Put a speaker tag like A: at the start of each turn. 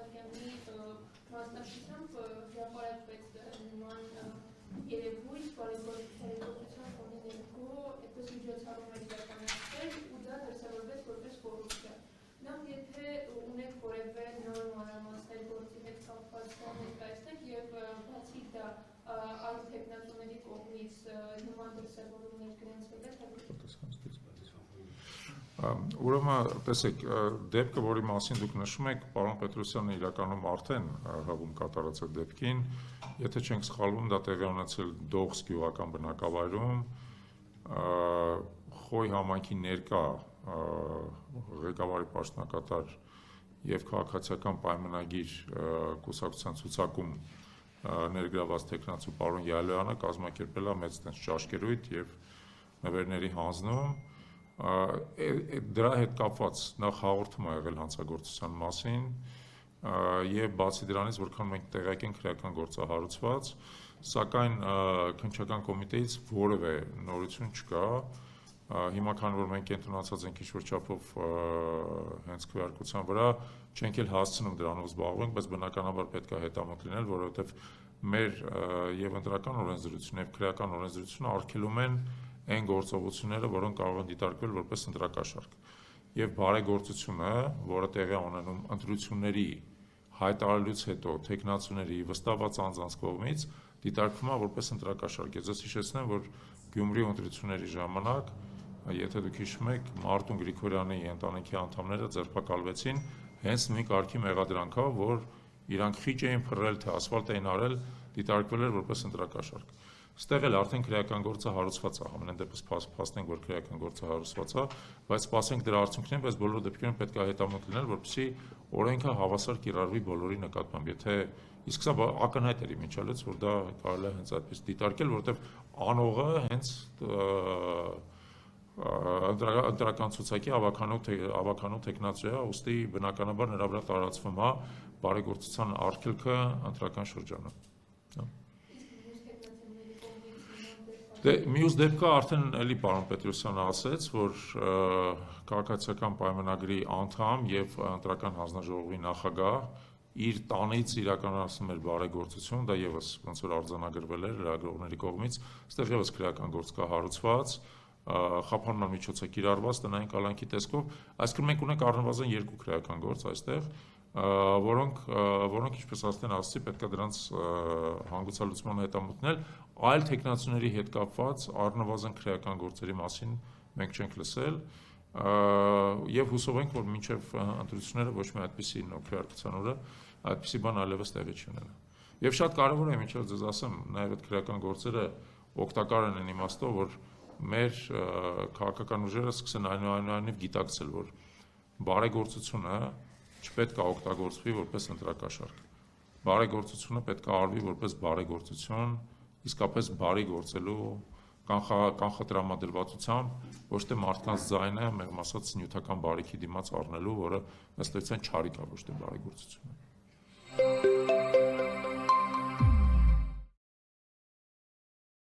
A: Սահակյանի մասնակցությամբ հրապարակվեց նման երևույթ բարեգործության ֆոնի ներքո այդպես միջոցառում էր իրականացվել ու դա դրսևորվեց որպես կոռուպցիա։ Նախ եթե ունեք որևէ նոր մանրամասներ գործի հետ կապված ներկայացնեք եւ բացի դա այլ տեխնոլոգիաների կողմից նման դրսևորումներ գրանցվել է
B: Ուրեմն, տեսեք, դեպքը, որի մասին դուք նշում եք, պարոն Պետրոսյանը իրականում արդեն հղում կատարած է դեպքին, եթե չենք սխալվում, դա տեղի ունեցել Դողս գյուղական բնակավայրում, Խոյ համայնքի ներկա ղեկավարի պաշտոնակատար եւ քաղաքացիական պայմանագիր կուսակցության ցուցակում ներգրաված տեխնացու պարոն Յալոյանը կազմակերպել է մեծ ճաշկերույթ եւ նվերների հանձնում դրա հետ կապված նախ հաղորդում է եղել հանցագործության մասին եւ բացի դրանից որքան մենք տեղյակ ենք քրեական գործահարուցված սակայն քննչական կոմիտեից որևէ նորություն չկա հիմա քանի որ մենք կենտրոնացած ենք ինչ-որ չափով հենց քվեարկության վրա չենք էլ հասցնում դրանով զբաղվենք բայց բնականաբար պետք է հետամուտ լինել որովհետեւ մեր եւ ընտրական օրենսդրությունը եւ քրեական օրենսդրությունը արգելում են այն գործողությունները, որոնք կարող են դիտարկվել որպես ընտրակաշառք։ Եվ բարեգործությունը, որը տեղի է ունենում ընտրությունների հայտարարելուց հետո տեխնացուների վստահված անձանց կողմից դիտարկվում է որպես ընտրակաշառք։ Ես հիշեցնեմ, որ Գյումրի ընտրությունների ժամանակ, եթե դուք հիշում եք, Մարտուն Գրիգորյանի ընտանիքի անդամները ձերբակալվեցին հենց նույն կարգի մեղադրանքով, որ իրանք խիճ էին փռել, թե ասֆալտ էին արել, դիտարկվել էր որպես ընտրակաշառք։ Ստեղ էլ արդեն քրեական գործը հարուցված է, ամենայն դեպս փաստենք, որ քրեական գործը հարուցված է, բայց սպասենք դրա արդյունքներին, բայց բոլոր դեպքերում պետք է հետամուտ լինել, որպեսզի օրենքը հավասար կիրառվի բոլորի նկատմամբ, եթե իսկ սա ակնհայտ էր իմիջիալից, որ դա կարելի է հենց այդպես դիտարկել, որովհետև անողը հենց ընտրական ցուցակի ավականու տեխնացու է, ուստի բնականաբար նրա վրա տարածվում է բարեգործության արգելքը ընտրական շրջանում։ Մյուս դեպքը արդեն էլի պարոն Պետրոսյանը ասեց, որ քաղաքացիական պայմանագրի անդամ եւ ընտրական հանձնաժողովի նախագահ իր տանից իրականացնում էր բարեգործություն, դա եւս ոնց որ արձանագրվել էր լրագրողների կողմից, այստեղ եւս քրեական գործ կա հարուցված, խափանման միջոց է կիրառված տնային կալանքի տեսքով, այսինքն մենք ունենք առնվազն երկու քրեական գործ այստեղ, որոնք ինչպես արդեն ասացի, պետք է դրանց հանգուցալուծման հետամուտնել, այլ տեխնացուների հետ կապված առնվազն քրեական գործերի մասին մենք չենք լսել եւ հուսով ենք, որ մինչեւ ընտրությունները ոչ մի այդպիսի քվեարկության օրը այդպիսի բան այլևս տեղի չի ունենա։ Եվ շատ կարեւոր է մինչեւ ձեզ ասեմ, նաեւ այդ քրեական գործերը օգտակար են այն իմաստով, որ մեր քաղաքական ուժերը սկսեն այնուամենայնիվ գիտակցել, որ բարեգործությունը չպետք է օգտագործվի որպես ընտրակաշառք։ Բարեգործությունը պետք է արվի որպես բարեգործություն, իսկապես բարի գործելու կանխատրամադրվածությամբ, ոչ թե մարդկանց ձայնը, մեղմ ասած նյութական բարիքի դիմաց առնելու, որը ըստ էության չարիք է, ոչ թե բարեգործություն է։